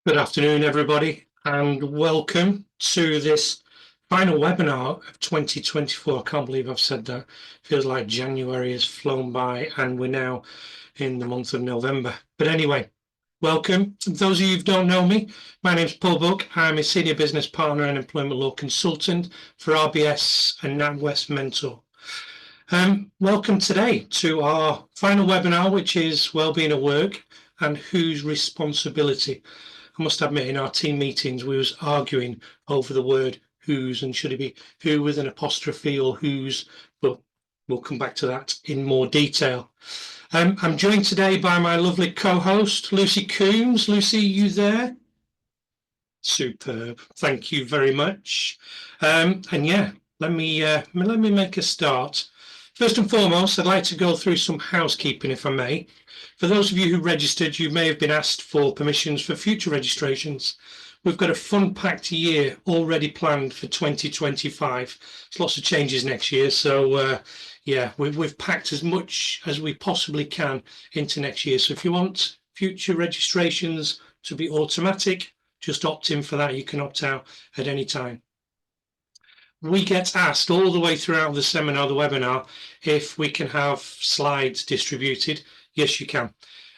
Good afternoon, everybody, and welcome to this final webinar of 2024. I can't believe I've said that. Feels like January has flown by and we're now in the month of November. But anyway, welcome. Those of you who don't know me, my name's Paul Buck. I'm a senior business partner and employment law consultant for RBS and NatWest Mentor. Welcome today to our final webinar, which is Wellbeing at Work and Whose Responsibility. I must admit, in our team meetings, we was arguing over the word whose and should it be who with an apostrophe or whose, but we'll come back to that in more detail. I'm joined today by my lovely co-host, Lucy Coombs. Lucy, you there? Superb. Thank you very much. And yeah, let me make a start. First and foremost, I'd like to go through some housekeeping, if I may. For those of you who registered, you may have been asked for permissions for future registrations. We've got a fun-packed year already planned for 2025. There's lots of changes next year, so yeah, we've packed as much as we possibly can into next year. So if you want future registrations to be automatic, just opt in for that. You can opt out at any time. We get asked all the way throughout the seminar, the webinar, if we can have slides distributed. Yes, you can.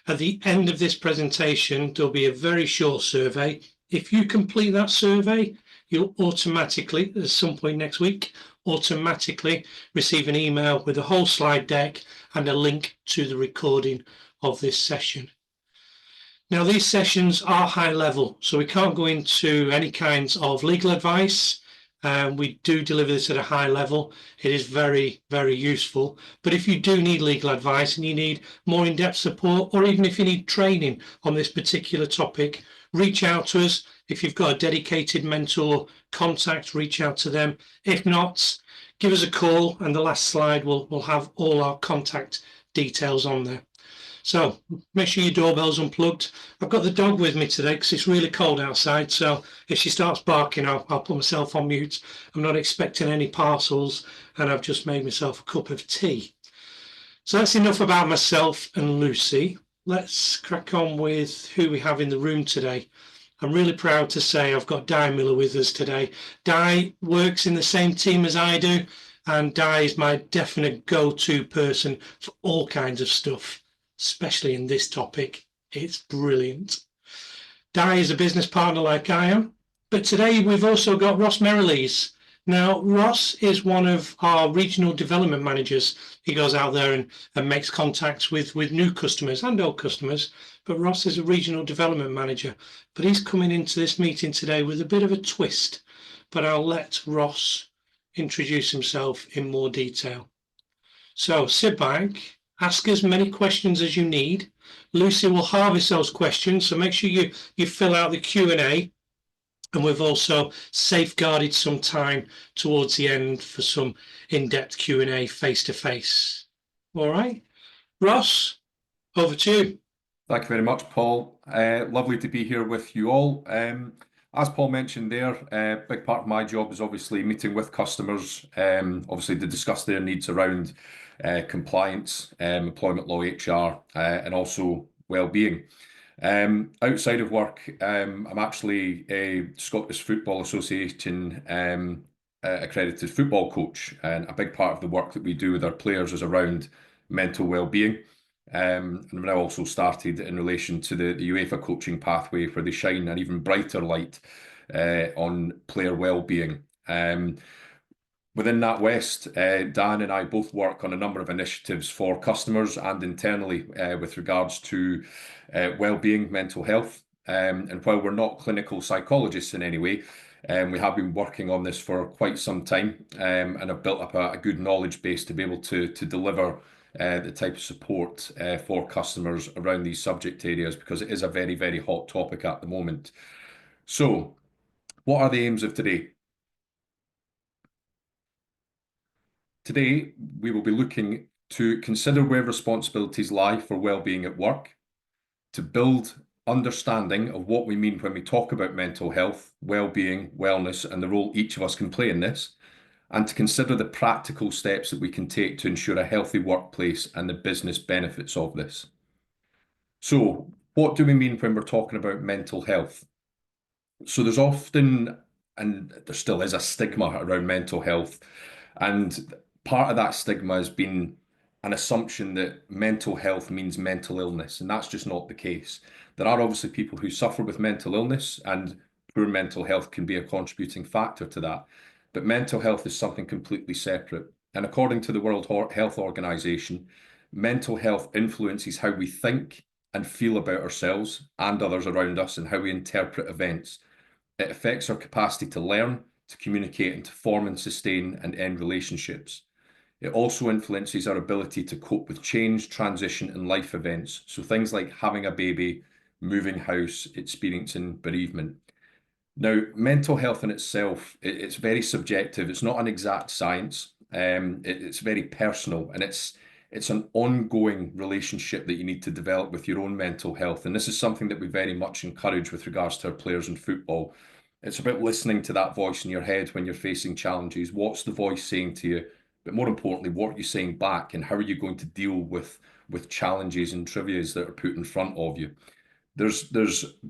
At the end of this presentation, there'll be a very short survey. If you complete that survey, you'll automatically, at some point next week, automatically receive an email with a whole slide deck and a link to the recording of this session. Now, these sessions are high level, so we can't go into any kinds of legal advice. We do deliver this at a high level. It is very, very useful. But if you do need legal advice and you need more in-depth support, or even if you need training on this particular topic, reach out to us. If you've got a dedicated mentor contact, reach out to them. If not, give us a call, and the last slide will have all our contact details on there. So make sure your doorbell's unplugged. I've got the dog with me today because it's really cold outside. So if she starts barking, I'll put myself on mute. I'm not expecting any parcels, and I've just made myself a cup of tea. So that's enough about myself and Lucy. Let's crack on with who we have in the room today. I'm really proud to say I've got Di Miller with us today. Di works in the same team as I do, and Di is my definite go-to person for all kinds of stuff, especially in this topic. It's brilliant. Di is a business partner like I am, but today we've also got Ross Merrilees. Now, Ross is one of our regional development managers. He goes out there and makes contacts with new customers and old customers, but Ross is a regional development manager. But he's coming into this meeting today with a bit of a twist, but I'll let Ross introduce himself in more detail. So sit back, ask as many questions as you need. Lucy will harvest those questions, so make sure you fill out the Q&A. And we've also safeguarded some time towards the end for some in-depth Q&A face-to-face. All right. Ross, over to you. Thank you very much, Paul. Lovely to be here with you all. As Paul mentioned there, a big part of my job is obviously meeting with customers, obviously to discuss their needs around compliance, employment law, HR, and also well-being. Outside of work, I'm actually a Scottish Football Association accredited football coach, and a big part of the work that we do with our players is around mental well-being. And we've now also started in relation to the UEFA coaching pathway, where they shine an even brighter light on player well-being. Within NatWest, Dan and I both work on a number of initiatives for customers and internally with regards to well-being, mental health. And while we're not clinical psychologists in any way, we have been working on this for quite some time and have built up a good knowledge base to be able to deliver the type of support for customers around these subject areas, because it is a very, very hot topic at the moment. So what are the aims of today? Today, we will be looking to consider where responsibilities lie for well-being at work, to build understanding of what we mean when we talk about mental health, well-being, wellness, and the role each of us can play in this, and to consider the practical steps that we can take to ensure a healthy workplace and the business benefits of this. So, what do we mean when we're talking about mental health? So there's often, and there still is, a stigma around mental health. And part of that stigma has been an assumption that mental health means mental illness, and that's just not the case. There are obviously people who suffer with mental illness, and poor mental health can be a contributing factor to that. But mental health is something completely separate. And according to the Health Organization, mental health influences how we think and feel about ourselves and others around us and how we interpret events. It affects our capacity to learn, to communicate, and to form and sustain and end relationships. It also influences our ability to cope with change, transition, and life events. So things like having a baby, moving house, experiencing bereavement. Now, mental health in itself, it's very subjective. It's not an exact science. It's very personal, and it's an ongoing relationship that you need to develop with your own mental health. And this is something that we very much encourage with regards to our players in football. It's about listening to that voice in your head when you're facing challenges. What's the voice saying to you? But more importantly, what are you saying back, and how are you going to deal with challenges and trivias that are put in front of you? There's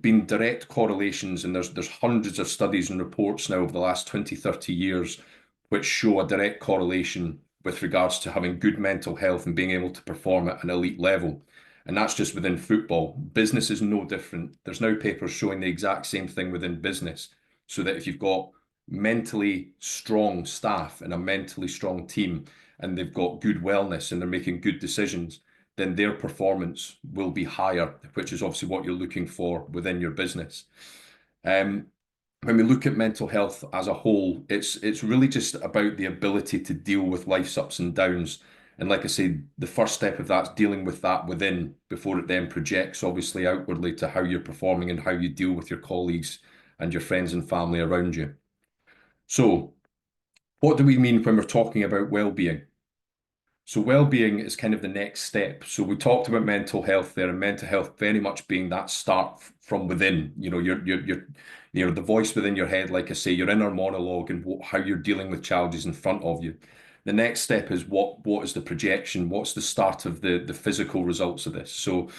been direct correlations, and there's hundreds of studies and reports now over the last 20, 30 years which show a direct correlation with regards to having good mental health and being able to perform at an elite level. And that's just within football. Business is no different. There's now papers showing the exact same thing within business. So that if you've got mentally strong staff and a mentally strong team, and they've got good wellness and they're making good decisions, then their performance will be higher, which is obviously what you're looking for within your business. Um, when we look at mental health as a whole, it's really just about the ability to deal with life's ups and downs. And like I said, the first step of that's dealing with that within before it then projects obviously outwardly to how you're performing and how you deal with your colleagues and your friends and family around you. So, what do we mean when we're talking about well-being? So well-being is kind of the next step. So we talked about mental health there, and mental health very much being that start from within. The voice within your head, like I say, your inner monologue and how you're dealing with challenges in front of you. The next step is what is the projection? What's the start of the physical results of this? So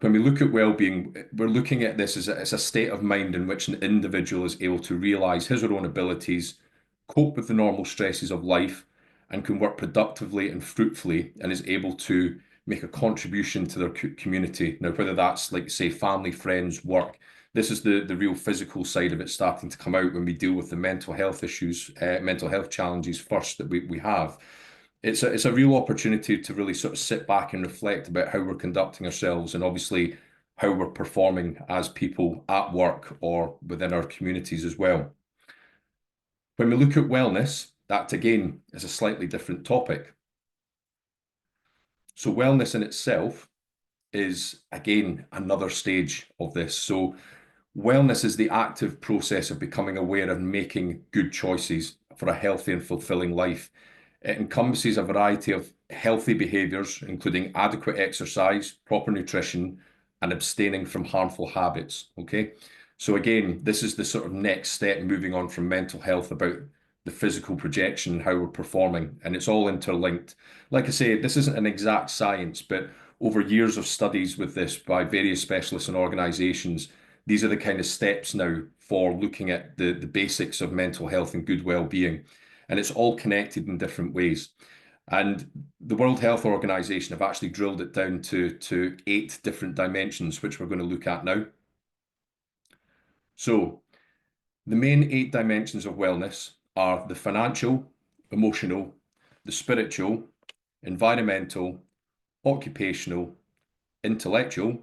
when we look at well-being, we're looking at this as a state of mind in which an individual is able to realize his or own abilities, cope with the normal stresses of life, and can work productively and fruitfully, and is able to make a contribution to their community. Now, whether that's like, say, family, friends, work, this is the real physical side of it starting to come out when we deal with the mental health issues, mental health challenges first that we have. It's a real opportunity to really sort of sit back and reflect about how we're conducting ourselves, and obviously how we're performing as people at work or within our communities as well. When we look at wellness, that again is a slightly different topic. So wellness in itself is again another stage of this. So wellness is the active process of becoming aware and making good choices for a healthy and fulfilling life. It encompasses a variety of healthy behaviors, including adequate exercise, proper nutrition, and abstaining from harmful habits. Okay. So again, this is the sort of next step moving on from mental health about the physical projection and how we're performing. And it's all interlinked. Like I say, this isn't an exact science, but over years of studies with this by various specialists and organizations, these are the kind of steps now for looking at the basics of mental health and good well-being. And it's all connected in different ways. And the World Health Organization have actually drilled it down to 8 different dimensions, which we're going to look at now. So the main 8 dimensions of wellness are the financial, emotional, the spiritual, environmental, occupational, intellectual,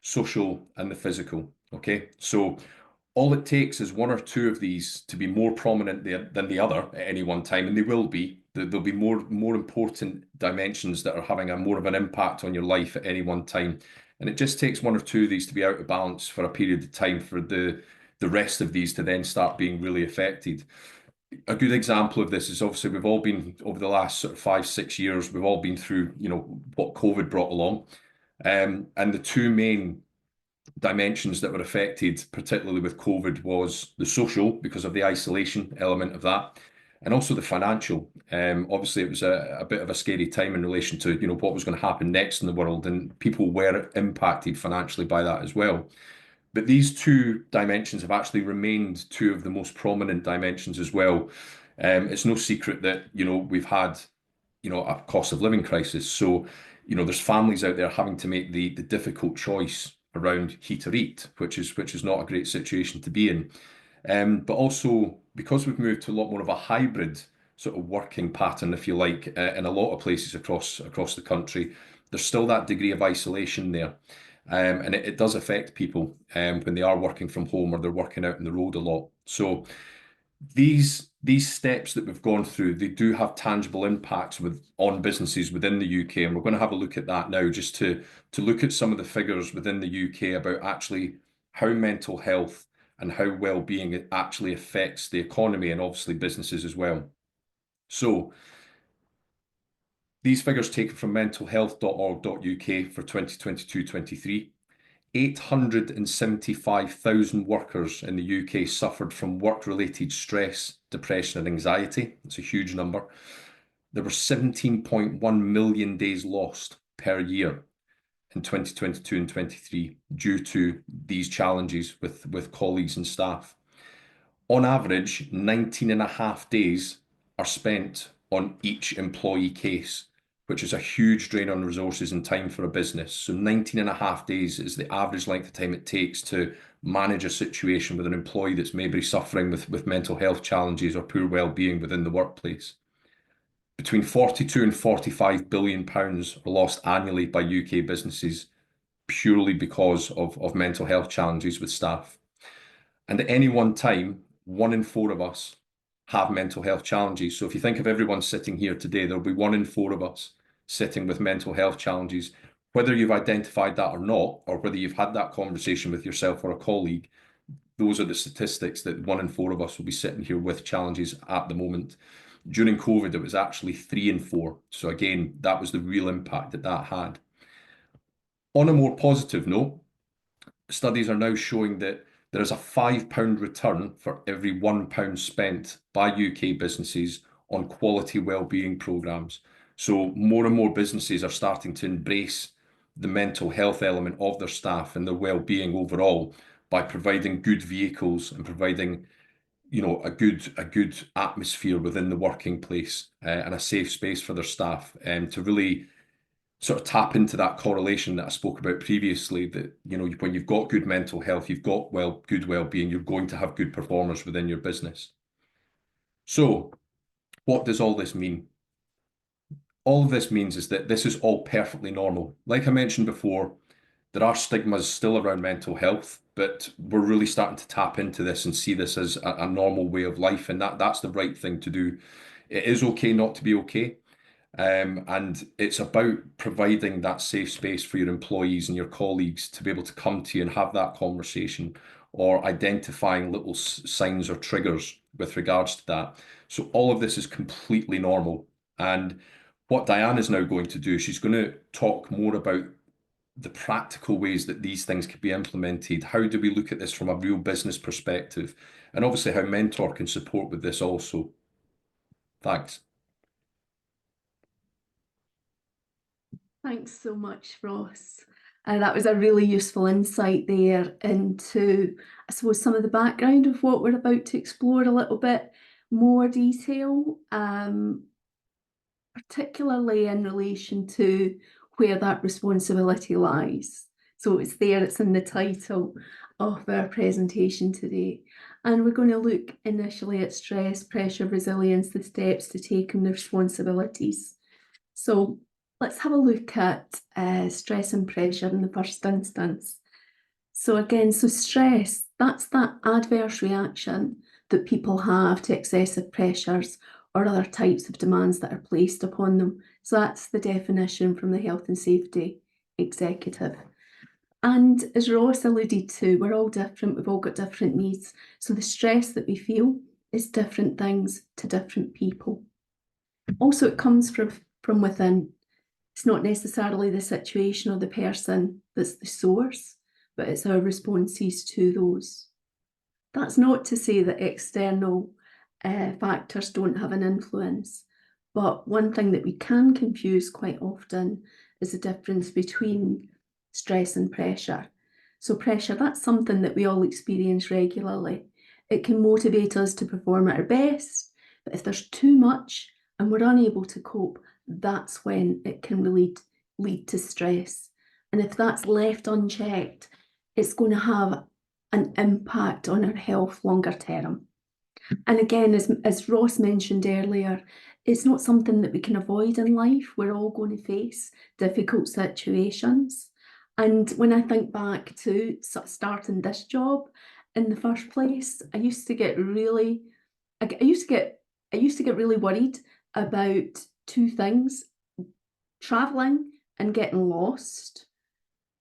social, and the physical. Okay, so all it takes is one or two of these to be more prominent than the other at any one time, and they will be. There'll be more important dimensions that are having a more of an impact on your life at any one time. And it just takes one or two of these to be out of balance for a period of time for the rest of these to then start being really affected. A good example of this is obviously we've all been over the last sort of 5, 6 years, we've all been through, what COVID brought along. And the two main dimensions that were affected, particularly with COVID, was the social, because of the isolation element of that, and also the financial. Obviously, it was a bit of a scary time in relation to what was going to happen next in the world, and people were impacted financially by that as well. But these two dimensions have actually remained two of the most prominent dimensions as well. It's no secret that, we've had, a cost of living crisis. So, there's families out there having to make the difficult choice around heat or eat, which is not a great situation to be in. But also because we've moved to a lot more of a hybrid sort of working pattern, if you like, in a lot of places across the country, there's still that degree of isolation there. And it does affect people when they are working from home or they're working out on the road a lot. So these steps that we've gone through, they do have tangible impacts on businesses within the UK, and we're going to have a look at that now, just to look at some of the figures within the UK about actually how mental health and how well-being actually affects the economy and obviously businesses as well. So these figures taken from mentalhealth.org.uk for 2022-23. 875,000 workers in the UK suffered from work-related stress, depression, and anxiety. It's a huge number. There were 17.1 million days lost per year in 2022 and 23 due to these challenges with colleagues and staff. On average, 19 and a half days are spent on each employee case, which is a huge drain on resources and time for a business. So 19 and a half days is the average length of time it takes to manage a situation with an employee that's maybe suffering with mental health challenges or poor well-being within the workplace. Between 42 and 45 billion pounds are lost annually by UK businesses purely because of mental health challenges with staff. And at any one time, 1 in 4 of us have mental health challenges. So if you think of everyone sitting here today, there'll be 1 in 4 of us sitting with mental health challenges. Whether you've identified that or not, or whether you've had that conversation with yourself or a colleague, those are the statistics that 1 in 4 of us will be sitting here with challenges at the moment. During COVID, it was actually 3 in 4. So again, that was the real impact that had. On a more positive note, studies are now showing that there is a £5 return for every £1 spent by UK businesses on quality wellbeing programs. So more and more businesses are starting to embrace the mental health element of their staff and their wellbeing overall by providing good vehicles and providing, a good atmosphere within the working place and a safe space for their staff, to really sort of tap into that correlation that I spoke about previously, that, when you've got good mental health, you've got good well-being, you're going to have good performers within your business. So what does all this mean? All of this means is that this is all perfectly normal. Like I mentioned before, there are stigmas still around mental health, but we're really starting to tap into this and see this as a normal way of life, and that's the right thing to do. It is okay not to be okay. And it's about providing that safe space for your employees and your colleagues to be able to come to you and have that conversation, or identifying little signs or triggers with regards to that. So all of this is completely normal. And what Diane is now going to do, she's going to talk more about the practical ways that these things can be implemented. How do we look at this from a real business perspective? And obviously how Mentor can support with this also. Thanks. Thanks so much, Ross. That was a really useful insight there into, I suppose, some of the background of what we're about to explore a little bit more detail, particularly in relation to where that responsibility lies. So it's there, it's in the title of our presentation today. And we're going to look initially at stress, pressure, resilience, the steps to take and the responsibilities. So let's have a look at stress and pressure in the first instance. So again, stress, that's that adverse reaction that people have to excessive pressures or other types of demands that are placed upon them. So that's the definition from the Health and Safety Executive. And as Ross alluded to, we're all different, we've all got different needs. So the stress that we feel is different things to different people. Also, it comes from within. It's not necessarily the situation or the person that's the source, but it's our responses to those. That's not to say that external factors don't have an influence, but one thing that we can confuse quite often is the difference between stress and pressure. So pressure, that's something that we all experience regularly. It can motivate us to perform at our best, but if there's too much and we're unable to cope, that's when it can lead to stress. And if that's left unchecked, it's going to have an impact on our health longer term. And again, as Ross mentioned earlier, it's not something that we can avoid in life. We're all going to face difficult situations. And when I think back to starting this job in the first place, I used to get really worried about two things: traveling and getting lost,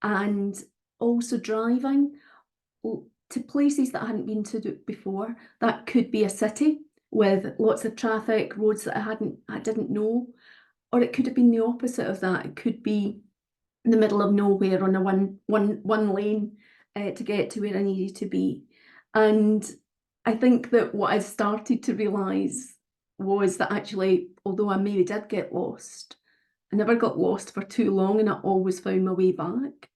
and also driving to places that I hadn't been to before. That could be a city with lots of traffic, roads that I didn't know, or it could have been the opposite of that. It could be in the middle of nowhere on a one lane to get to where I needed to be. And I think that what I started to realise was that actually, although I maybe did get lost, I never got lost for too long, and I always found my way back.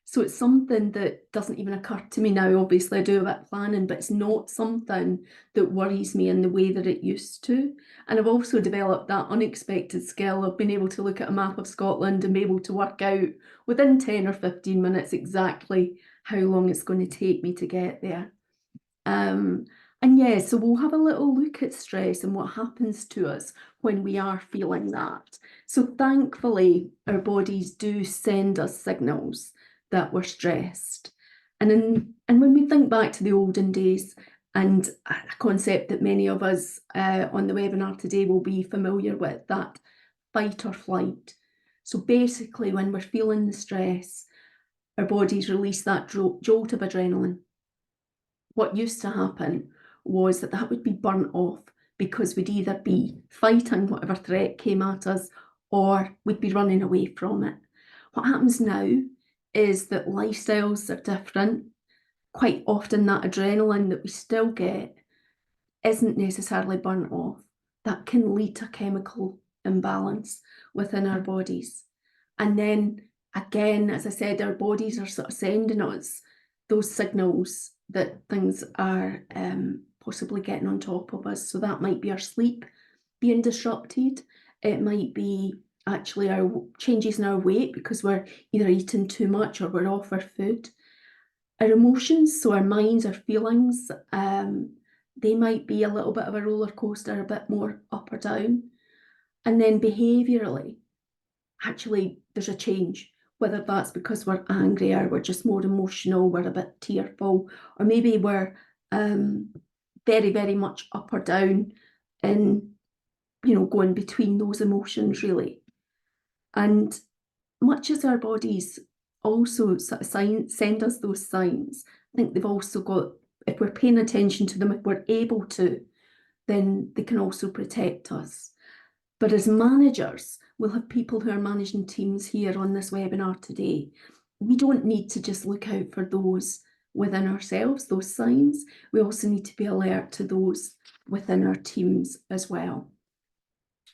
So it's something that doesn't even occur to me now. Obviously, I do a bit of planning, but it's not something that worries me in the way that it used to. And I've also developed that unexpected skill of being able to look at a map of Scotland and be able to work out within 10 or 15 minutes exactly how long it's going to take me to get there. And yeah, so we'll have a little look at stress and what happens to us when we are feeling that. So thankfully, our bodies do send us signals that we're stressed. And when we think back to the olden days, and a concept that many of us on the webinar today will be familiar with, that fight or flight. So basically, when we're feeling the stress, our bodies release that jolt of adrenaline. What used to happen was that would be burnt off because we'd either be fighting whatever threat came at us or we'd be running away from it. What happens now is that lifestyles are different. Quite often that adrenaline that we still get isn't necessarily burnt off. That can lead to chemical imbalance within our bodies. And then again, as I said, our bodies are sort of sending us those signals that things are possibly getting on top of us. So that might be our sleep being disrupted. It might be actually our changes in our weight because we're either eating too much or we're off our food. Our emotions, so our minds, our feelings, they might be a little bit of a roller coaster, a bit more up or down. And then behaviourally, actually there's a change, whether that's because we're angry or we're just more emotional, we're a bit tearful, or maybe we're very, very much up or down in, going between those emotions really. And much as our bodies also sort of send us those signs, I think they've also got, if we're paying attention to them, if we're able to, then they can also protect us. But as managers, we'll have people who are managing teams here on this webinar today. We don't need to just look out for those within ourselves, those signs. We also need to be alert to those within our teams as well.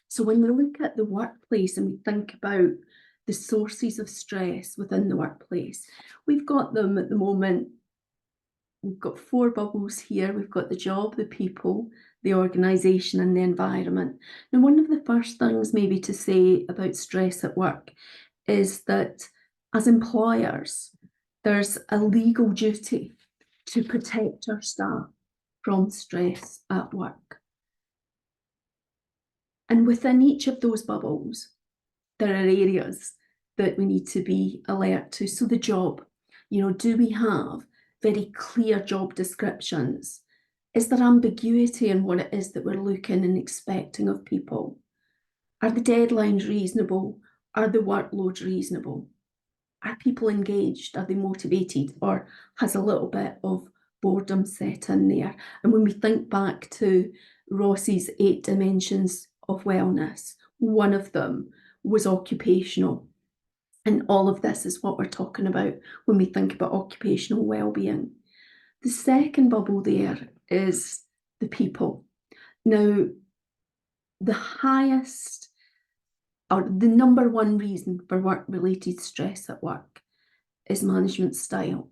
So when we look at the workplace and we think about the sources of stress within the workplace, we've got them at the moment. We've got 4 bubbles here. We've got the job, the people, the organisation and the environment. Now, one of the first things maybe to say about stress at work is that as employers, there's a legal duty to protect our staff from stress at work. And within each of those bubbles, there are areas that we need to be alert to. So the job, do we have very clear job descriptions? Is there ambiguity in what it is that we're looking and expecting of people? Are the deadlines reasonable? Are the workloads reasonable? Are people engaged? Are they motivated? Or has a little bit of boredom set in there? And when we think back to Ross's 8 dimensions of wellness, one of them was occupational. And all of this is what we're talking about when we think about occupational well-being. The second bubble there is the people. Now, the highest or the number one reason for work-related stress at work is management style.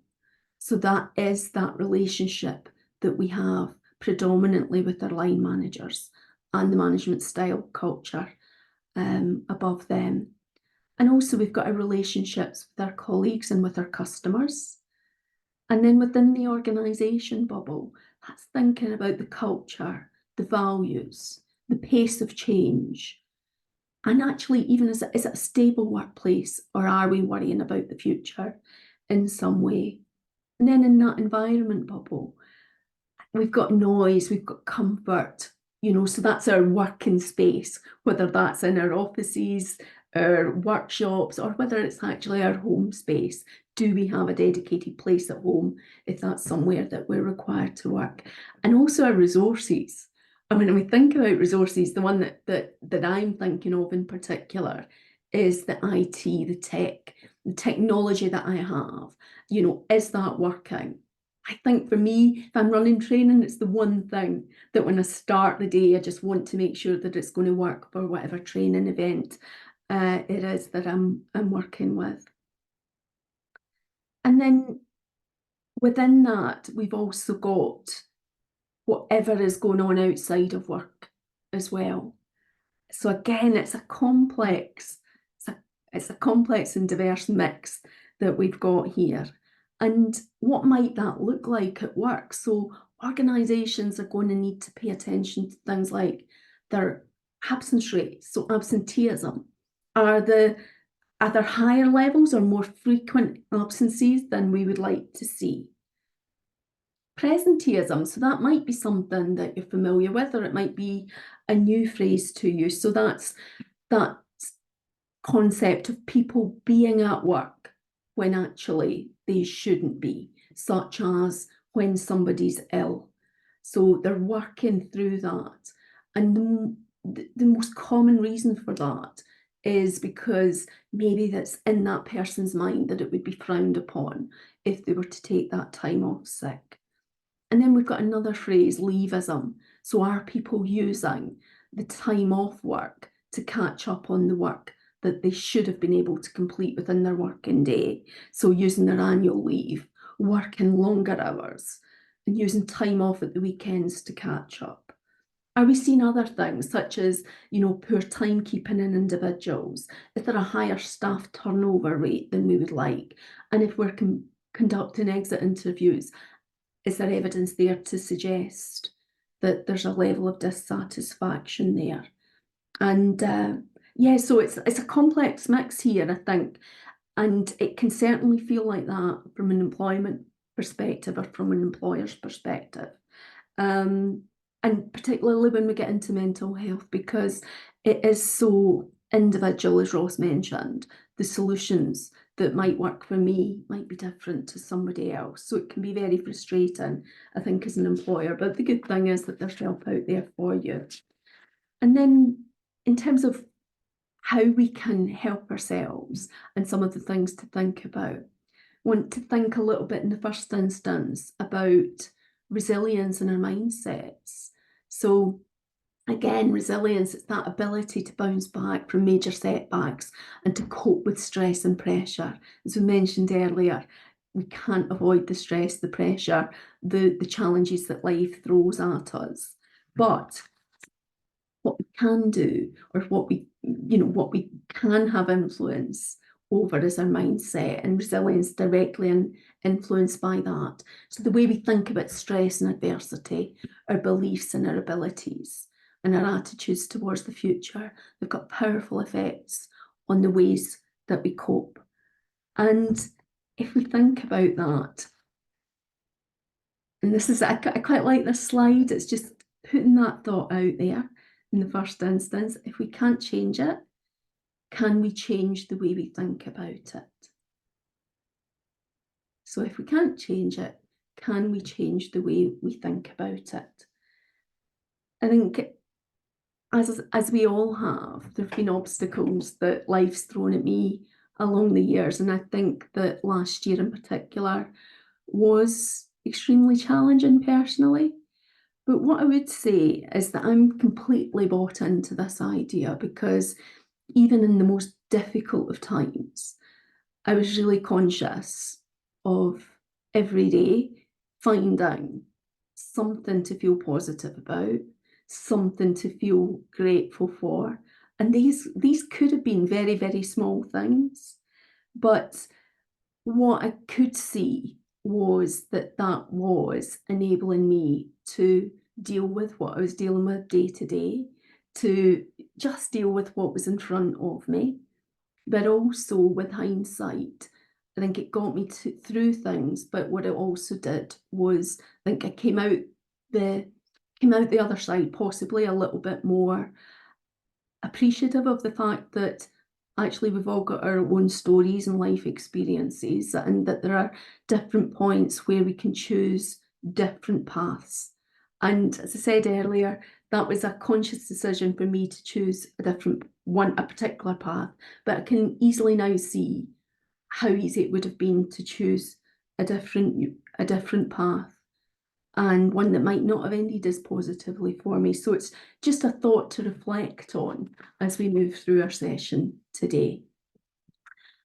So that is that relationship that we have predominantly with our line managers and the management style culture above them. And also we've got our relationships with our colleagues and with our customers. And then within the organisation bubble, that's thinking about the culture, the values, the pace of change. And actually, even is it a stable workplace, or are we worrying about the future in some way? And then in that environment bubble, we've got noise, we've got comfort, you know, so that's our working space, whether that's in our offices, our workshops, or whether it's actually our home space. Do we have a dedicated place at home if that's somewhere that we're required to work? And also our resources. I mean, when we think about resources, the one that I'm thinking of in particular is the IT, the tech, the technology that I have. You know, is that working? I think for me, if I'm running training, it's the one thing that when I start the day, I just want to make sure that it's going to work for whatever training event it is that I'm working with. And then within that, we've also got whatever is going on outside of work as well. So again, it's a complex and diverse mix that we've got here. And what might that look like at work? So organisations are going to need to pay attention to things like their absence rates, so absenteeism. Are there higher levels or more frequent absences than we would like to see? Presenteeism, so that might be something that you're familiar with, or it might be a new phrase to you. So that's that concept of people being at work when actually they shouldn't be, such as when somebody's ill. So they're working through that. And the most common reason for that is because maybe that's in that person's mind that it would be frowned upon if they were to take that time off sick. And then we've got another phrase, leaveism. So are people using the time off work to catch up on the work that they should have been able to complete within their working day? So using their annual leave, working longer hours, and using time off at the weekends to catch up. Are we seeing other things such as, you know, poor timekeeping in individuals? Is there a higher staff turnover rate than we would like? And if we're conducting exit interviews, is there evidence there to suggest that there's a level of dissatisfaction there? And yeah, so it's a complex mix here, I think, and it can certainly feel like that from an employment perspective or from an employer's perspective. And particularly when we get into mental health, because it is so individual, as Ross mentioned. The solutions that might work for me might be different to somebody else. So it can be very frustrating, I think, as an employer. But the good thing is that there's help out there for you. And then in terms of how we can help ourselves and some of the things to think about, I want to think a little bit in the first instance about resilience in our mindsets. So again, resilience is that ability to bounce back from major setbacks and to cope with stress and pressure. As we mentioned earlier, we can't avoid the stress, the pressure, the challenges that life throws at us. But what we can do, or what we can have influence over is our mindset, and resilience directly influenced by that. So the way we think about stress and adversity, our beliefs and our abilities, and our attitudes towards the future, they've got powerful effects on the ways that we cope. And if we think about that, and this is, I quite like this slide, it's just putting that thought out there in the first instance. If we can't change it, can we change the way we think about it? So if we can't change it, can we change the way we think about it? I think as we all have, there have been obstacles that life's thrown at me along the years. And I think that last year in particular was extremely challenging personally. But what I would say is that I'm completely bought into this idea, because even in the most difficult of times, I was really conscious of every day, finding something to feel positive about, something to feel grateful for. And these could have been very, very small things, but what I could see was that was enabling me to deal with what I was dealing with day to day, to just deal with what was in front of me. But also with hindsight, I think it got me through things. But what it also did was, I think I came out the other side possibly a little bit more appreciative of the fact that actually we've all got our own stories and life experiences, and that there are different points where we can choose different paths. And as I said earlier, that was a conscious decision for me to choose a particular path, but I can easily now see how easy it would have been to choose a different path, and one that might not have ended as positively for me. So it's just a thought to reflect on as we move through our session today.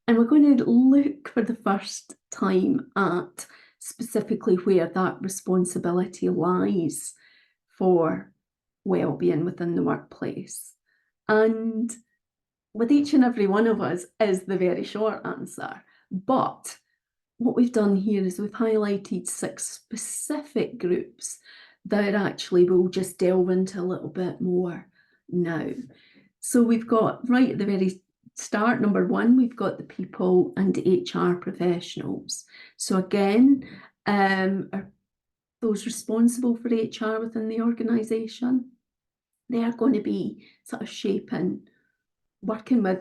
And we're going to look for the first time at specifically where that responsibility lies for wellbeing within the workplace. And with each and every one of us is the very short answer. But what we've done here is we've highlighted 6 specific groups that actually we'll just delve into a little bit more now. So we've got, right at the very start, number 1, we've got the people and HR professionals. So again, are those responsible for HR within the organisation, they are going to be sort of shaping, working with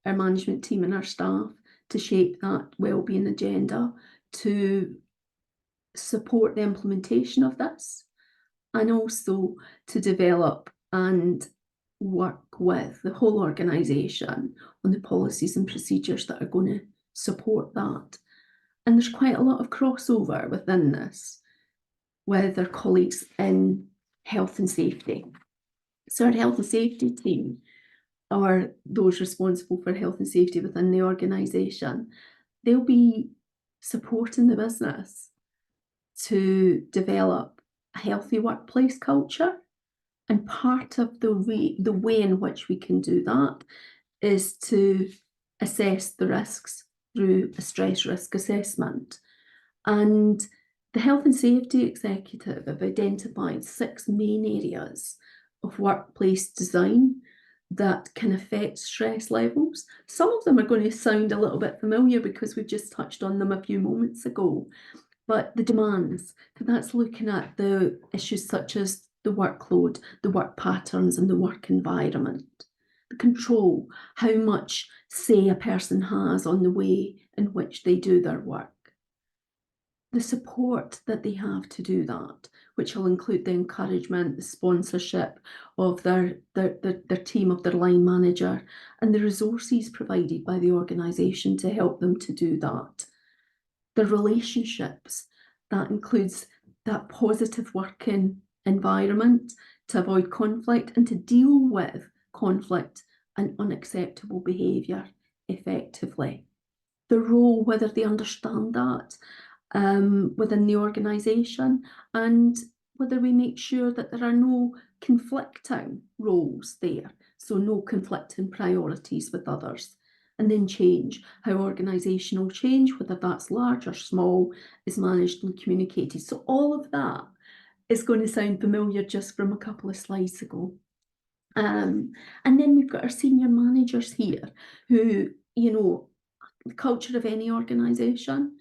our management team and our staff to shape that wellbeing agenda, to support the implementation of this, and also to develop and work with the whole organisation on the policies and procedures that are going to support that. And there's quite a lot of crossover within this with our colleagues in health and safety. So our health and safety team are those responsible for health and safety within the organisation. They'll be supporting the business to develop a healthy workplace culture. And part of the way in which we can do that is to assess the risks through a stress risk assessment. And the health and safety executive have identified 6 main areas of workplace design that can affect stress levels. Some of them are going to sound a little bit familiar because we've just touched on them a few moments ago. But the demands, that's looking at the issues such as the workload, the work patterns, and the work environment. The control, how much say a person has on the way in which they do their work. The support that they have to do that, which will include the encouragement, the sponsorship of their team, of their line manager, and the resources provided by the organisation to help them to do that. The relationships, that includes that positive working environment to avoid conflict and to deal with conflict and unacceptable behaviour effectively. The role, whether they understand that within the organisation, and whether we make sure that there are no conflicting roles there, so no conflicting priorities with others. And then change, how organisational change, whether that's large or small, is managed and communicated. So all of that is going to sound familiar just from a couple of slides ago. And then we've got our senior managers here who, you know, the culture of any organisation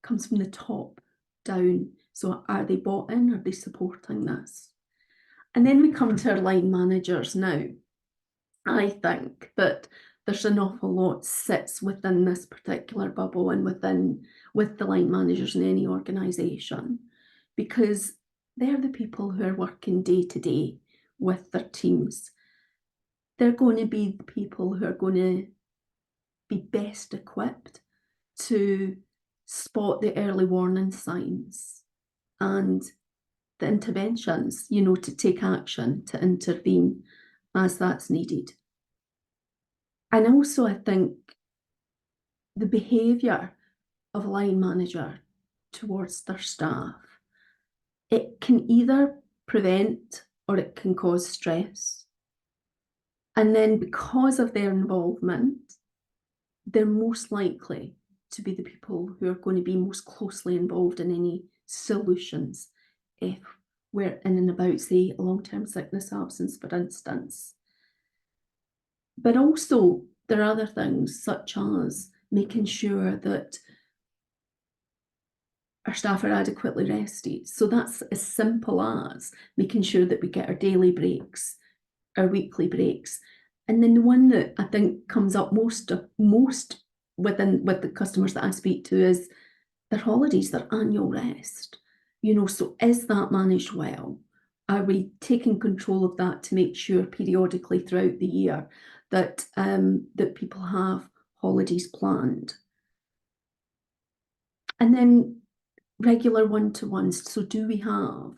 comes from the top down. So are they bought in? Are they supporting this? And then we come to our line managers now. I think that there's an awful lot sits within this particular bubble and with the line managers in any organisation, because they're the people who are working day to day with their teams. They're going to be the people who are going to be best equipped to spot the early warning signs and the interventions, you know, to take action, to intervene as that's needed. And also, I think the behaviour of a line manager towards their staff, it can either prevent or it can cause stress. And then because of their involvement, they're most likely to be the people who are going to be most closely involved in any solutions if we're in and about, say, long-term sickness absence, for instance. But also, there are other things such as making sure that our staff are adequately rested. So that's as simple as making sure that we get our daily breaks, our weekly breaks. And then the one that I think comes up most with the customers that I speak to is their holidays, their annual rest. So is that managed well? Are we taking control of that to make sure periodically throughout the year that that people have holidays planned? And then regular one-to-ones. So do we have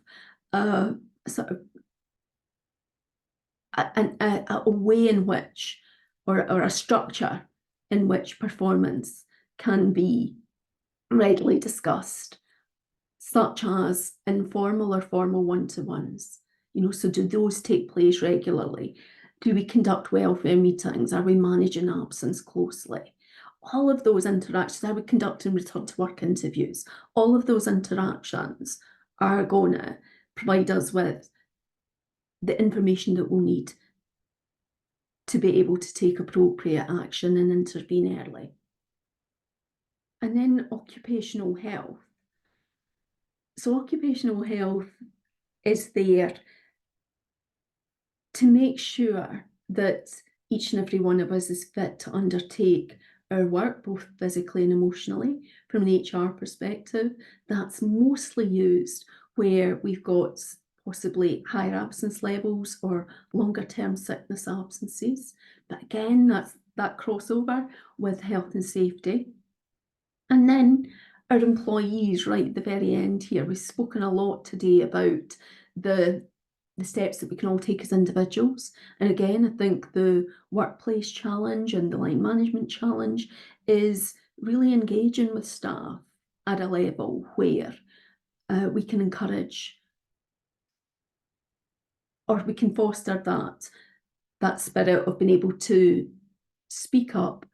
a sort of a way in which, or a structure in which performance can be readily discussed, such as informal or formal one-to-ones? So do those take place regularly? Do we conduct welfare meetings? Are we managing absence closely? All of those interactions, are we conducting return to work interviews? All of those interactions are going to provide us with the information that we'll need to be able to take appropriate action and intervene early. And then occupational health. So occupational health is there to make sure that each and every one of us is fit to undertake our work, both physically and emotionally. From an HR perspective, that's mostly used where we've got possibly higher absence levels or longer term sickness absences. But again, that's that crossover with health and safety. And then our employees, right at the very end here, we've spoken a lot today about the steps that we can all take as individuals. And again, I think the workplace challenge and the line management challenge is really engaging with staff at a level where we can encourage, or we can foster that spirit of being able to speak up,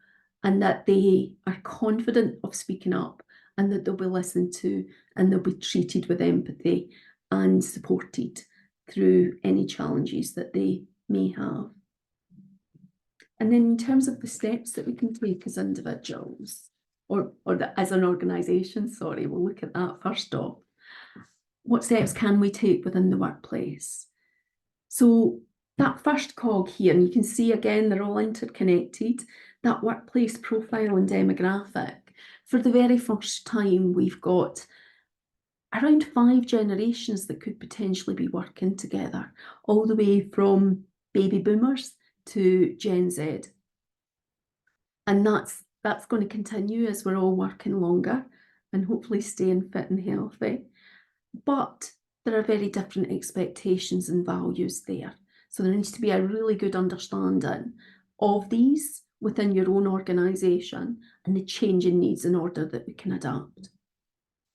and that they are confident of speaking up, and that they'll be listened to, and they'll be treated with empathy and supported through any challenges that they may have. And then in terms of the steps that we can take as individuals, or as an organisation, sorry, we'll look at that first off. What steps can we take within the workplace? So that first cog here, and you can see again, they're all interconnected, that workplace profile and demographic. For the very first time, we've got around 5 generations that could potentially be working together, all the way from baby boomers to Gen Z. And that's going to continue as we're all working longer and hopefully staying fit and healthy. But there are very different expectations and values there. So there needs to be a really good understanding of these within your own organisation and the changing needs in order that we can adapt.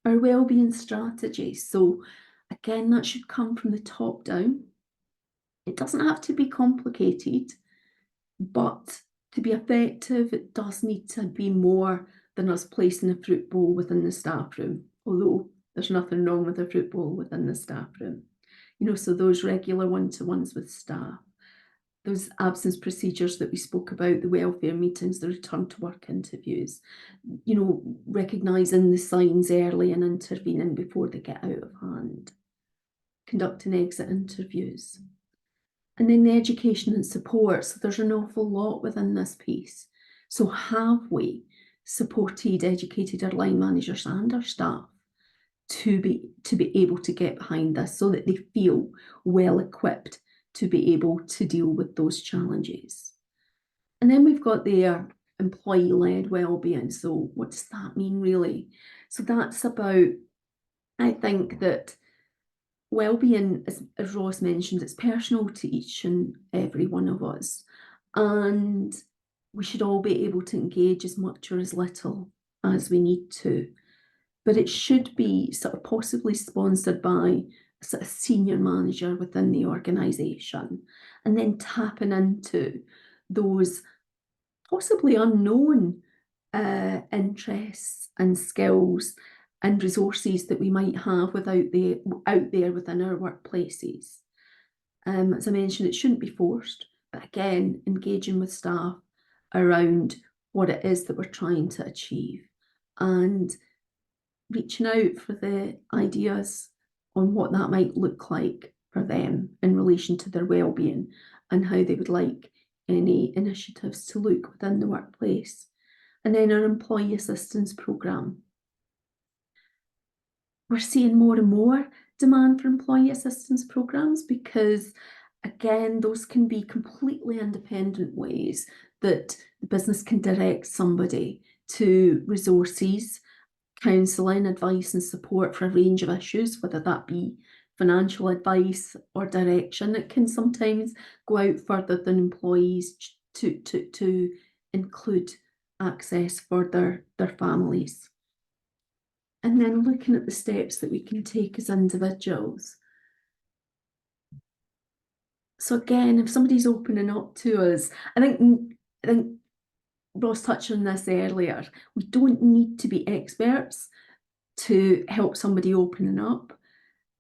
Our wellbeing strategy. So again, that should come from the top down. It doesn't have to be complicated, but to be effective, it does need to be more than us placing a fruit bowl within the staff room, although there's nothing wrong with a fruit bowl within the staff room. So those regular one-to-ones with staff, those absence procedures that we spoke about, the welfare meetings, the return to work interviews, recognising the signs early and intervening before they get out of hand, conducting exit interviews. And then the education and support. So there's an awful lot within this piece. So have we supported, educated our line managers and our staff to be able to get behind this so that they feel well equipped to be able to deal with those challenges? And then we've got their employee-led wellbeing. So what does that mean really? So that's about, I think that wellbeing, as Ross mentioned, it's personal to each and every one of us. And we should all be able to engage as much or as little as we need to. but it should be sort of possibly sponsored by a sort of senior manager within the organisation, and then tapping into those possibly unknown interests and skills and resources that we might have out there within our workplaces. As I mentioned, it shouldn't be forced, but again, engaging with staff around what it is that we're trying to achieve and reaching out for the ideas on what that might look like for them in relation to their well-being and how they would like any initiatives to look within the workplace. And then our employee assistance programme. We're seeing more and more demand for employee assistance programmes because, again, those can be completely independent ways that the business can direct somebody to resources, counselling, advice and support for a range of issues, whether that be financial advice or direction. It can sometimes go out further than employees to include access for their families. And then looking at the steps that we can take as individuals. So again, if somebody's opening up to us, I think Ross touched on this earlier, we don't need to be experts to help somebody opening up.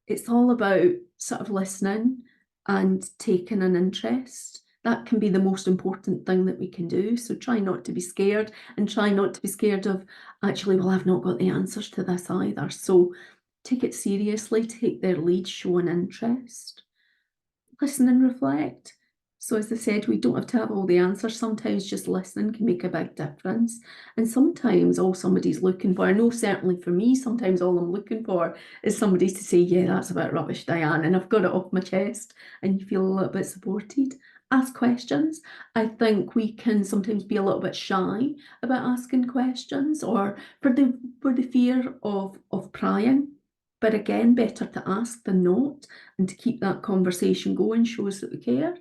It's all about sort of listening and taking an interest. That can be the most important thing that we can do. So try not to be scared, and try not to be scared of, actually, well, I've not got the answers to this either. So take it seriously, take their lead, show an interest, listen and reflect. So as I said, we don't have to have all the answers. Sometimes just listening can make a big difference. And sometimes all somebody's looking for, I know certainly for me, sometimes all I'm looking for is somebody to say, yeah, that's a bit rubbish, Diane, and I've got it off my chest, and you feel a little bit supported. Ask questions. I think we can sometimes be a little bit shy about asking questions, or for the fear of prying. But again, better to ask than not, and to keep that conversation going shows that we care.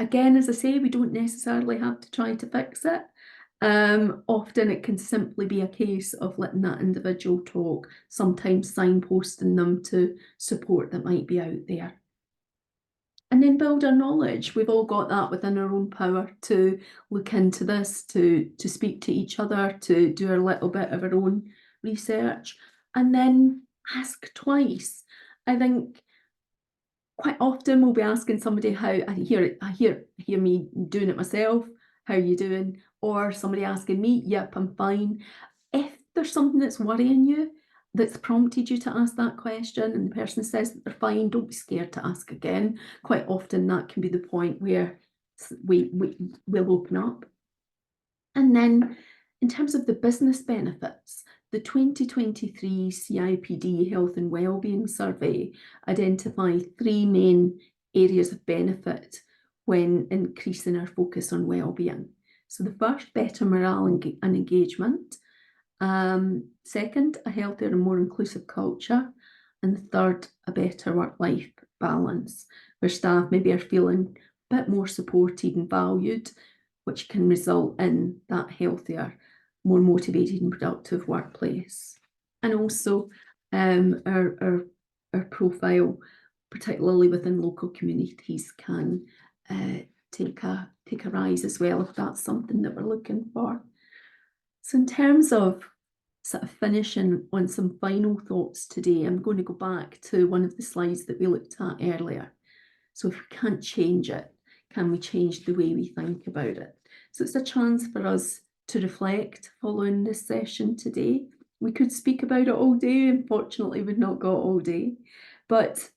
Again, as I say, we don't necessarily have to try to fix it. Often it can simply be a case of letting that individual talk, sometimes signposting them to support that might be out there. And then build our knowledge. We've all got that within our own power to look into this, to speak to each other, to do a little bit of our own research, and then ask twice. I think quite often we'll be asking somebody how, I hear me doing it myself, how are you doing? Or somebody asking me, yep, I'm fine. If there's something that's worrying you, that's prompted you to ask that question, and the person says that they're fine, don't be scared to ask again. Quite often that can be the point where we'll open up. And then in terms of the business benefits, the 2023 CIPD Health and Wellbeing Survey identified 3 main areas of benefit when increasing our focus on wellbeing. So the first, better morale and engagement. Second, a healthier and more inclusive culture. And the third, a better work-life balance, where staff maybe are feeling a bit more supported and valued, which can result in that healthier, more motivated and productive workplace. And also our profile, particularly within local communities, can take a rise as well, if that's something that we're looking for. So in terms of sort of finishing on some final thoughts today, I'm going to go back to one of the slides that we looked at earlier. So if we can't change it, can we change the way we think about it? So it's a chance for us to reflect following this session today. We could speak about it all day. Unfortunately, we've not got all day, but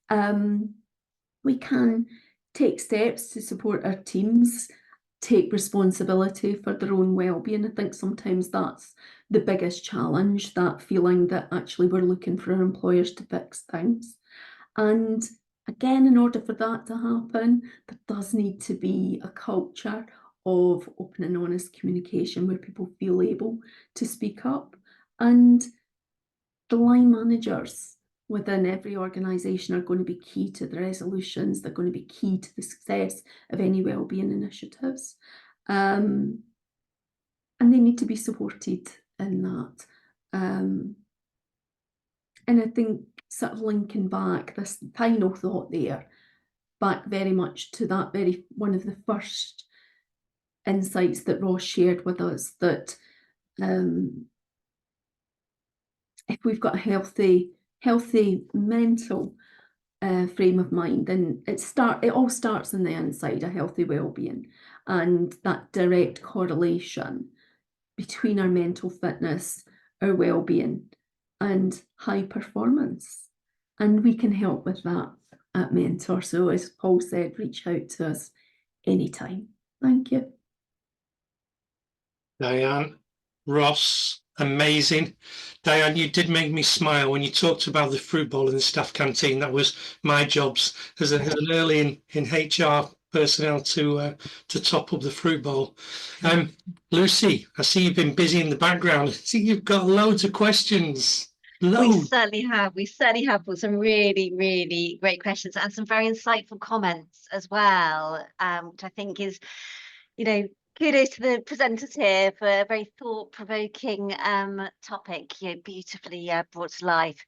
we can take steps to support our teams, take responsibility for their own well-being. I think sometimes that's the biggest challenge, that feeling that actually we're looking for our employers to fix things. And again, in order for that to happen, there does need to be a culture of open and honest communication where people feel able to speak up. And the line managers within every organisation are going to be key to the resolutions. They're going to be key to the success of any wellbeing initiatives. And they need to be supported in that. And I think sort of linking back this final thought there, back very much to that one of the first insights that Ross shared with us, that if we've got a healthy mental frame of mind, then it all starts on the inside, a healthy well-being, and that direct correlation between our mental fitness, our well-being, and high performance. And we can help with that at Mentor. So as Paul said, reach out to us anytime. Thank you. Diane, Ross, amazing. Diane, you did make me smile when you talked about the fruit bowl in the staff canteen. That was my jobs as an early in HR personnel to top up the fruit bowl. Lucy, I see you've been busy in the background. I see you've got loads of questions. We Loads. certainly have. We certainly have put some really, really great questions and some very insightful comments as well, which I think is, kudos to the presenters here for a very thought-provoking topic, beautifully brought to life.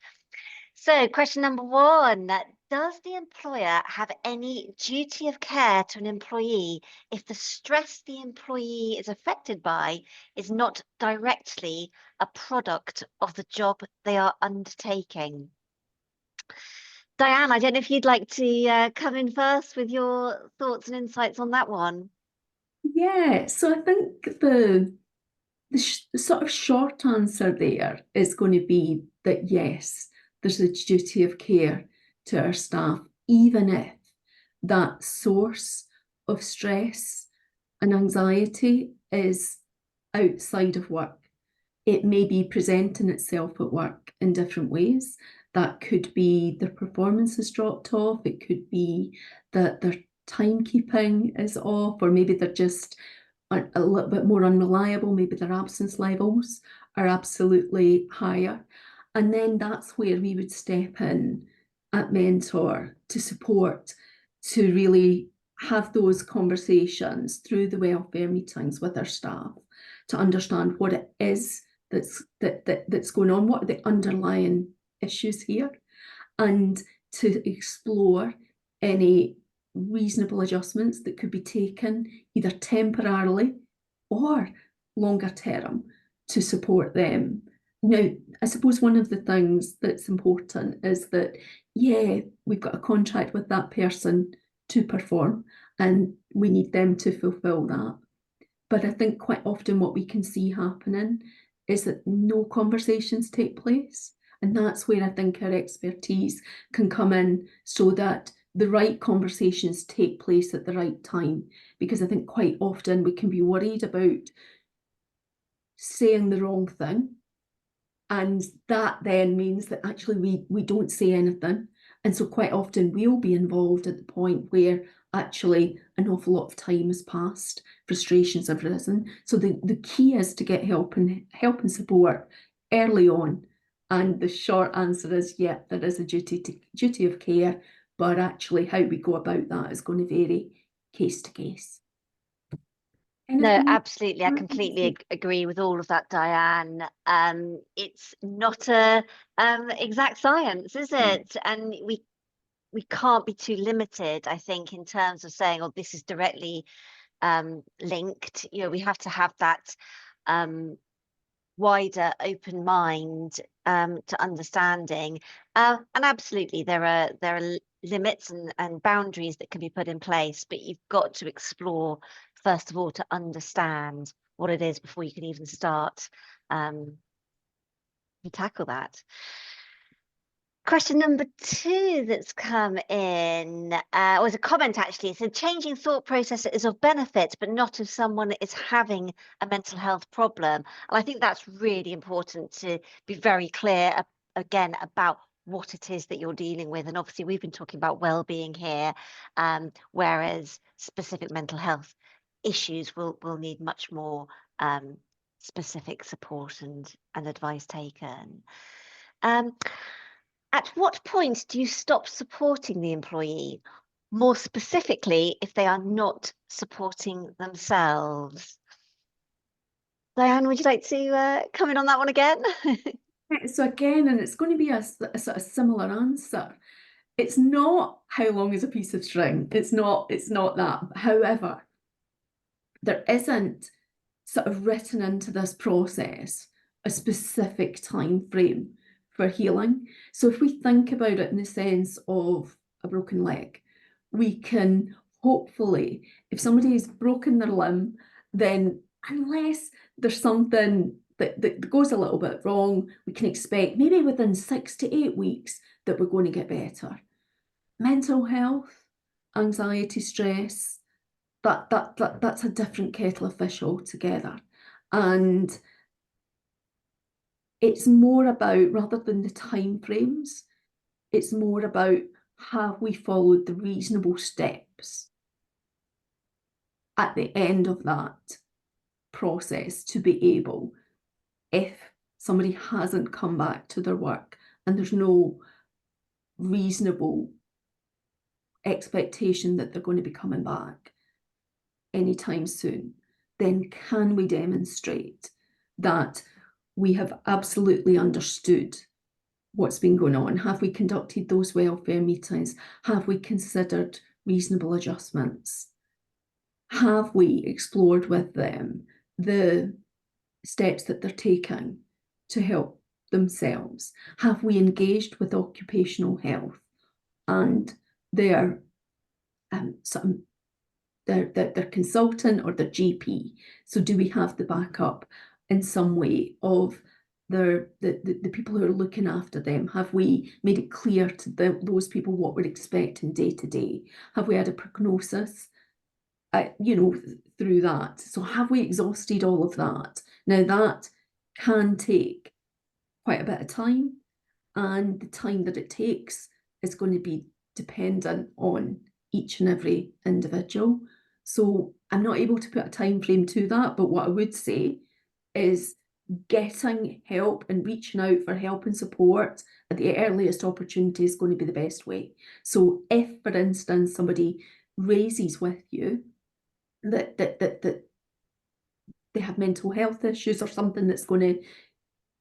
So question number 1, does the employer have any duty of care to an employee if the stress the employee is affected by is not directly a product of the job they are undertaking? Diane, I don't know if you'd like to come in first with your thoughts and insights on that one. Yeah, so I think the sort of short answer there is going to be that yes, there's a duty of care to our staff, even if that source of stress and anxiety is outside of work. It may be presenting itself at work in different ways. That could be their performance has dropped off. It could be that their timekeeping is off, or maybe they're just a little bit more unreliable. Maybe their absence levels are absolutely higher. And then that's where we would step in at Mentor to support, to really have those conversations through the welfare meetings with our staff to understand what it is that's going on, what are the underlying issues here, and to explore any reasonable adjustments that could be taken either temporarily or longer term to support them. Now, I suppose one of the things that's important is that, yeah, we've got a contract with that person to perform and we need them to fulfill that. But I think quite often what we can see happening is that no conversations take place. And that's where I think our expertise can come in, so that the right conversations take place at the right time. Because I think quite often we can be worried about saying the wrong thing. And that then means that actually we don't say anything. And so quite often we'll be involved at the point where actually an awful lot of time has passed, frustrations have risen. So the key is to get help and support early on. And the short answer is, yeah, there is a duty of care, but actually how we go about that is going to vary case to case. No, absolutely. I completely agree with all of that, Diane. It's not a exact science, is it? And we can't be too limited, I think, in terms of saying, oh, this is directly linked. We have to have that wider open mind to understanding. And absolutely, there are limits and boundaries that can be put in place, but you've got to explore, first of all, to understand what it is before you can even start to tackle that. Question number 2 that's come in was a comment, actually. It said, changing thought process is of benefit, but not if someone is having a mental health problem. And I think that's really important to be very clear, again, about what it is that you're dealing with. And obviously, we've been talking about well-being here, whereas specific mental health issues will need much more specific support and advice taken. At what point do you stop supporting the employee? More specifically, if they are not supporting themselves. Diane, would you like to come in on that one again? So again, and it's going to be a sort of similar answer. It's not how long is a piece of string. It's not that. However, there isn't sort of written into this process a specific time frame for healing. So if we think about it in the sense of a broken leg, we can hopefully, if somebody's broken their limb, then unless there's something that goes a little bit wrong, we can expect maybe within 6 to 8 weeks that we're going to get better. Mental health, anxiety, stress, that's a different kettle of fish altogether. And it's more about, rather than the time frames, it's more about, have we followed the reasonable steps at the end of that process to be able, if somebody hasn't come back to their work and there's no reasonable expectation that they're going to be coming back anytime soon, then can we demonstrate that we have absolutely understood what's been going on? Have we conducted those welfare meetings? Have we considered reasonable adjustments? Have we explored with them the steps that they're taking to help themselves? Have we engaged with occupational health and their their consultant or their GP? So do we have the backup in some way of the people who are looking after them? Have we made it clear to those people what we're expecting day to day? Have we had a prognosis, through that? So have we exhausted all of that? Now that can take quite a bit of time, and the time that it takes is going to be dependent on each and every individual. So I'm not able to put a time frame to that, but what I would say is getting help and reaching out for help and support at the earliest opportunity is going to be the best way. So if, for instance, somebody raises with you that they have mental health issues or something that's going to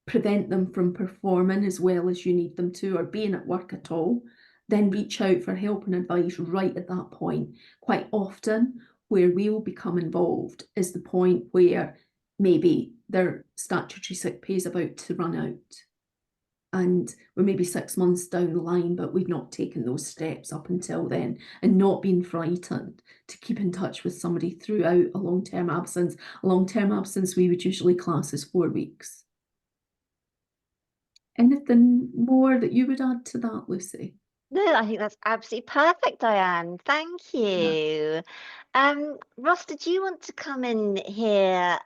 prevent them from performing as well as you need them to, or being at work at all, then reach out for help and advice right at that point. Quite often, where we will become involved is the point where maybe their statutory sick pay is about to run out. And we're maybe 6 months down the line, but we've not taken those steps up until then, and not been frightened to keep in touch with somebody throughout a long-term absence. A long-term absence we would usually class as 4 weeks. Anything more that you would add to that, Lucy? No, I think that's absolutely perfect, Diane. Thank you. Ross, did you want to come in here?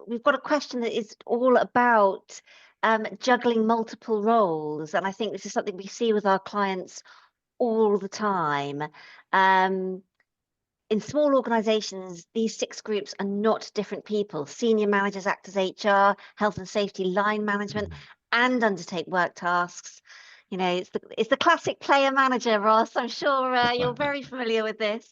We've got a question that is all about juggling multiple roles, and I think this is something we see with our clients all the time. In small organizations, these 6 groups are not different people. Senior managers act as HR, health and safety line management, and undertake work tasks. You know, it's the classic player manager, Ross. I'm sure you're very familiar with this.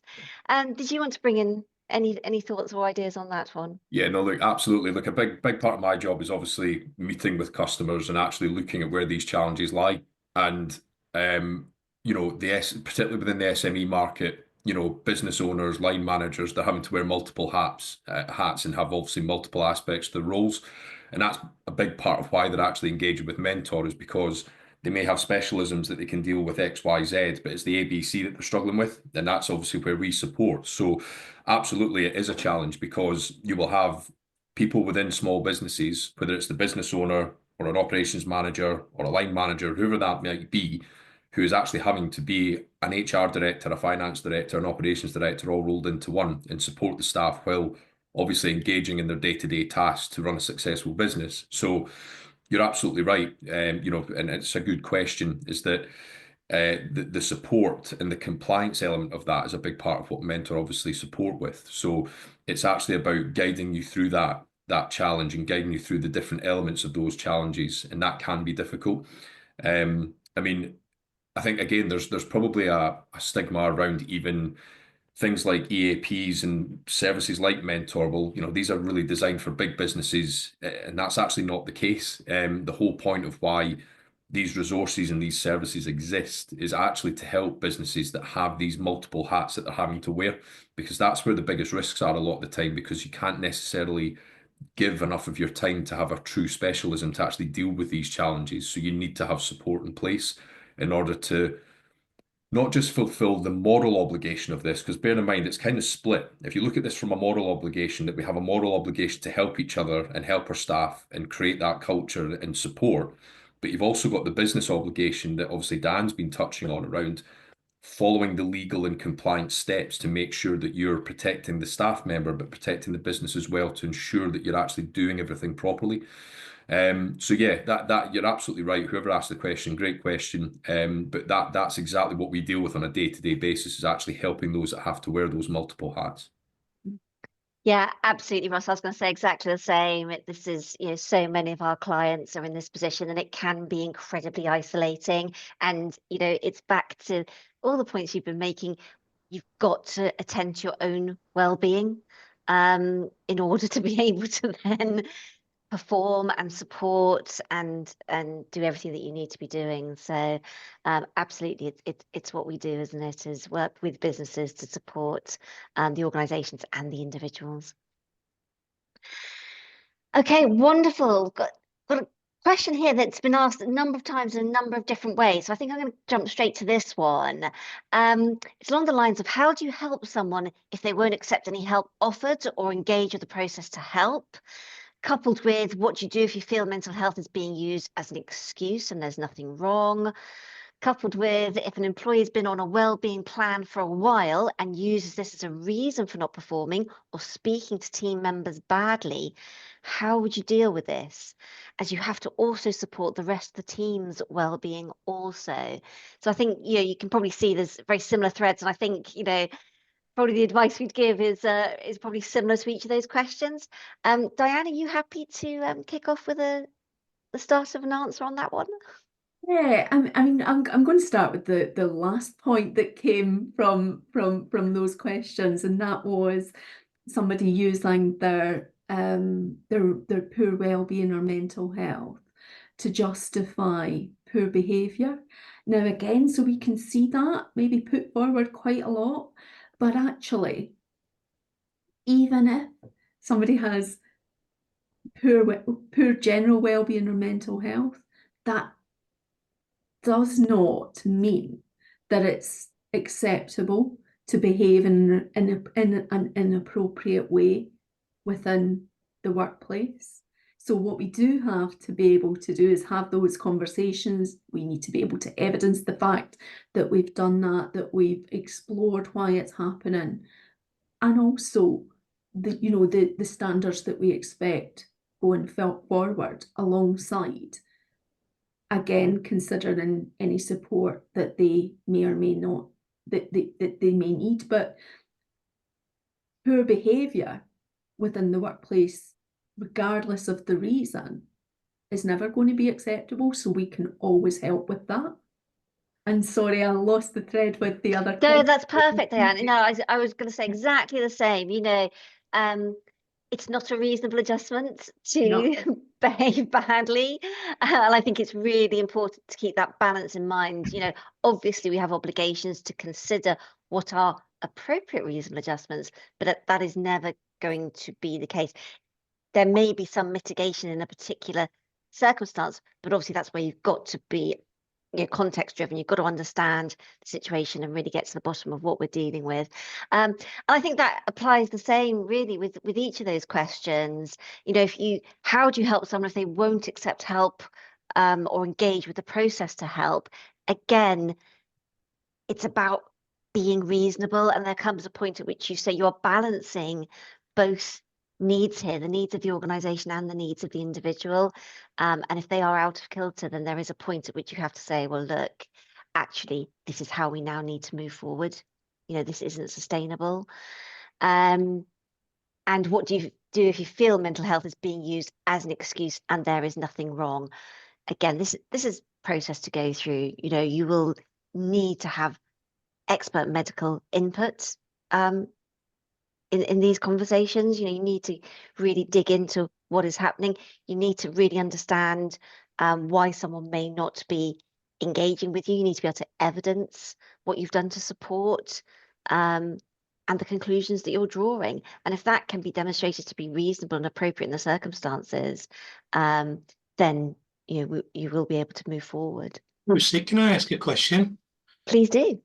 Did you want to bring in any thoughts or ideas on that one? Yeah, no, look, absolutely. Look, a big part of my job is obviously meeting with customers and actually looking at where these challenges lie. And particularly within the SME market, business owners, line managers, they're having to wear multiple hats and have obviously multiple aspects to the roles. And that's a big part of why they're actually engaging with Mentor, is because they may have specialisms that they can deal with X, Y, Z, but it's the ABC that they're struggling with. And that's obviously where we support. So absolutely, it is a challenge, because you will have people within small businesses, whether it's the business owner or an operations manager or a line manager, whoever that might be, who is actually having to be an HR director, a finance director, an operations director, all rolled into one, and support the staff while obviously engaging in their day-to-day tasks to run a successful business. So you're absolutely right. And it's a good question, is that the support and the compliance element of that is a big part of what Mentor obviously support with. So it's actually about guiding you through that challenge and guiding you through the different elements of those challenges, and that can be difficult. I mean, I think again, there's probably a stigma around even things like EAPs and services like Mentor, well, these are really designed for big businesses, and that's actually not the case. The whole point of why these resources and these services exist is actually to help businesses that have these multiple hats that they're having to wear, because that's where the biggest risks are a lot of the time, because you can't necessarily give enough of your time to have a true specialism to actually deal with these challenges. So you need to have support in place in order to not just fulfill the moral obligation of this, because bear in mind, it's kind of split. If you look at this from a moral obligation, that we have a moral obligation to help each other and help our staff and create that culture and support, but you've also got the business obligation that obviously Dan's been touching on around following the legal and compliance steps to make sure that you're protecting the staff member, but protecting the business as well to ensure that you're actually doing everything properly. So yeah, that you're absolutely right. Whoever asked the question, great question. But that's exactly what we deal with on a day-to-day basis, is actually helping those that have to wear those multiple hats. Yeah, absolutely, Ross. I was going to say exactly the same. This is, so many of our clients are in this position, and it can be incredibly isolating. And, it's back to all the points you've been making. You've got to attend to your own well-being, in order to be able to then perform and support and do everything that you need to be doing. So absolutely, it's what we do, isn't it? Is work with businesses to support the organizations and the individuals. Okay, wonderful. Got a question here that's been asked a number of times in a number of different ways. So I think I'm going to jump straight to this one. It's along the lines of, how do you help someone if they won't accept any help offered or engage with the process to help? Coupled with, what do you do if you feel mental health is being used as an excuse and there's nothing wrong? Coupled with, if an employee's been on a wellbeing plan for a while and uses this as a reason for not performing or speaking to team members badly, how would you deal with this? As you have to also support the rest of the team's wellbeing also. So I think, you can probably see there's very similar threads. And I think, probably the advice we'd give is probably similar to each of those questions. Diane, are you happy to kick off with the start of an answer on that one? Yeah, I'm going to start with the last point that came from those questions, and that was somebody using their poor well-being or mental health to justify poor behaviour. Now again, so we can see that maybe put forward quite a lot, but actually, even if somebody has poor general well-being or mental health, that does not mean that it's acceptable to behave in an inappropriate way within the workplace. So what we do have to be able to do is have those conversations. We need to be able to evidence the fact that we've done that we've explored why it's happening, and also the standards that we expect going forward, alongside, again, considering any support that they may or may not, that they may need. But poor behaviour within the workplace, regardless of the reason, is never going to be acceptable. So we can always help with that. And sorry, I lost the thread with the other. No, that's perfect, Diane. No, I was going to say exactly the same. It's not a reasonable adjustment to behave badly. And I think it's really important to keep that balance in mind. Obviously we have obligations to consider what are appropriate reasonable adjustments, but that is never going to be the case. There may be some mitigation in a particular circumstance, but obviously that's where you've got to be context driven. You've got to understand the situation and really get to the bottom of what we're dealing with. And I think that applies the same really with each of those questions. How do you help someone if they won't accept help or engage with the process to help? Again, it's about being reasonable, and there comes a point at which you say you're balancing both needs here, the needs of the organization and the needs of the individual. And if they are out of kilter, then there is a point at which you have to say, well, look, actually, this is how we now need to move forward. This isn't sustainable. And what do you do if you feel mental health is being used as an excuse and there is nothing wrong? Again, this is a process to go through. You will need to have expert medical input in these conversations. You know, you need to really dig into what is happening. You need to really understand why someone may not be engaging with you. You need to be able to evidence what you've done to support and the conclusions that you're drawing. And if that can be demonstrated to be reasonable and appropriate in the circumstances, then you will be able to move forward. Lucy, can I ask a question? Please do.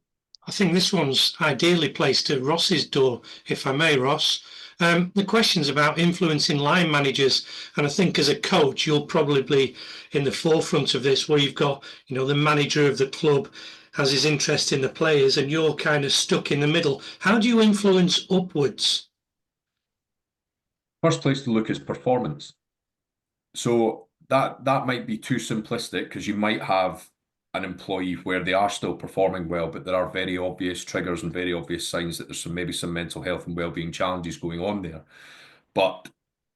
I think this one's ideally placed at Ross's door, if I may, Ross. The question's about influencing line managers, and I think as a coach, you'll probably be in the forefront of this, where you've got, the manager of the club has his interest in the players, and you're kind of stuck in the middle. How do you influence upwards? First place to look is performance. So that might be too simplistic, because you might have an employee where they are still performing well, but there are very obvious triggers and very obvious signs that there's maybe some mental health and well-being challenges going on there. But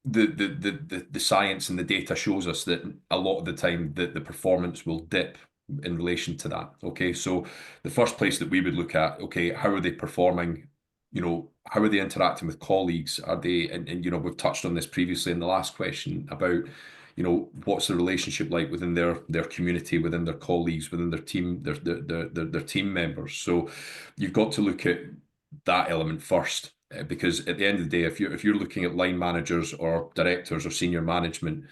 the science and the data shows us that a lot of the time that the performance will dip in relation to that. Okay, so the first place that we would look at, okay, how are they performing? How are they interacting with colleagues? Are they, and we've touched on this previously in the last question about, what's the relationship like within their community, within their colleagues, within their team, their team members. So you've got to look at that element first, because at the end of the day, if you're looking at line managers or directors or senior management,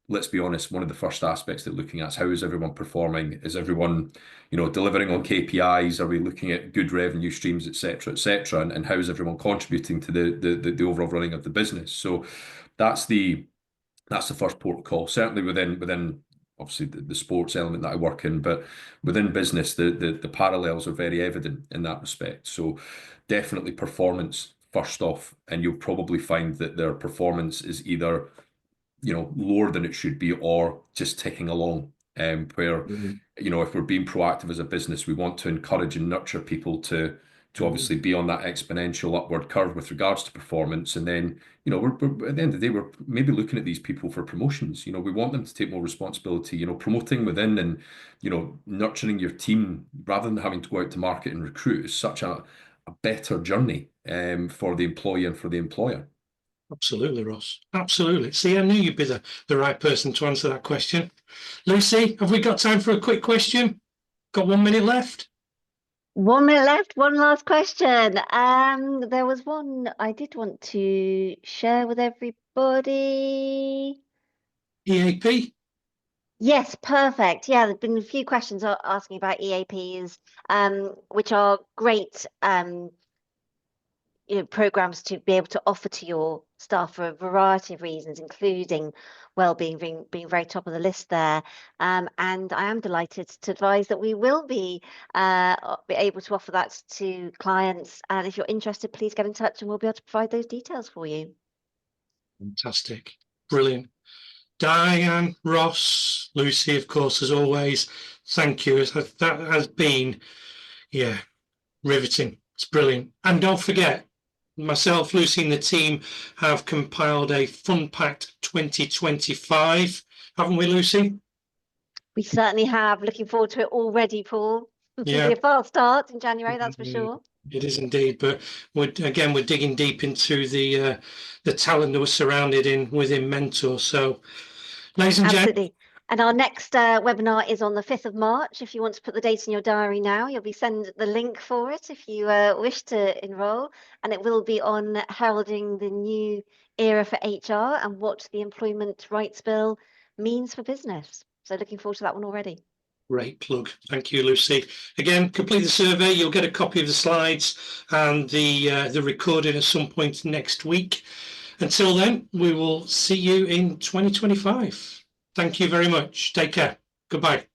let's be honest, one of the first aspects they're looking at is how is everyone performing? Is everyone, delivering on KPIs? Are we looking at good revenue streams, et cetera, and how is everyone contributing to the overall running of the business? So that's the first port of call. Certainly within obviously the sports element that I work in, but within business, the parallels are very evident in that respect. So definitely performance first off, and you'll probably find that their performance is either lower than it should be or just ticking along. Where if we're being proactive as a business, we want to encourage and nurture people to obviously be on that exponential upward curve with regards to performance. And then, we're at the end of the day, we're maybe looking at these people for promotions. We want them to take more responsibility, promoting within and, nurturing your team rather than having to go out to market and recruit is such a better journey for the employee and for the employer. Absolutely, Ross. Absolutely. See, I knew you'd be the right person to answer that question. Lucy, have we got time for a quick question? Got 1 minute left? 1 minute left. One last question. There was one I did want to share with everybody. EAP? Yes, perfect. Yeah, there've been a few questions asking about EAPs, which are great programs to be able to offer to your staff for a variety of reasons, including wellbeing being very top of the list there. And I am delighted to advise that we will be able to offer that to clients. And if you're interested, please get in touch and we'll be able to provide those details for you. Fantastic. Brilliant. Diane, Ross, Lucy, of course, as always, thank you. That has been, riveting. It's brilliant. And don't forget, myself, Lucy, and the team have compiled a Fun Packed 2025, haven't we, Lucy? We certainly have. Looking forward to it already, Paul. It'll be a fast start in January, that's for sure. It is indeed, but we're digging deep into the talent that was surrounded within Mentor. So, ladies and gentlemen. Absolutely. And our next webinar is on the 5th of March. If you want to put the date in your diary now, you'll be sent the link for it if you wish to enroll. And it will be on heralding the new era for HR and what the Employment Rights Bill means for business. So looking forward to that one already. Great plug. Thank you, Lucy. Again, complete the survey. You'll get a copy of the slides and the recording at some point next week. Until then, we will see you in 2025. Thank you very much. Take care. Goodbye.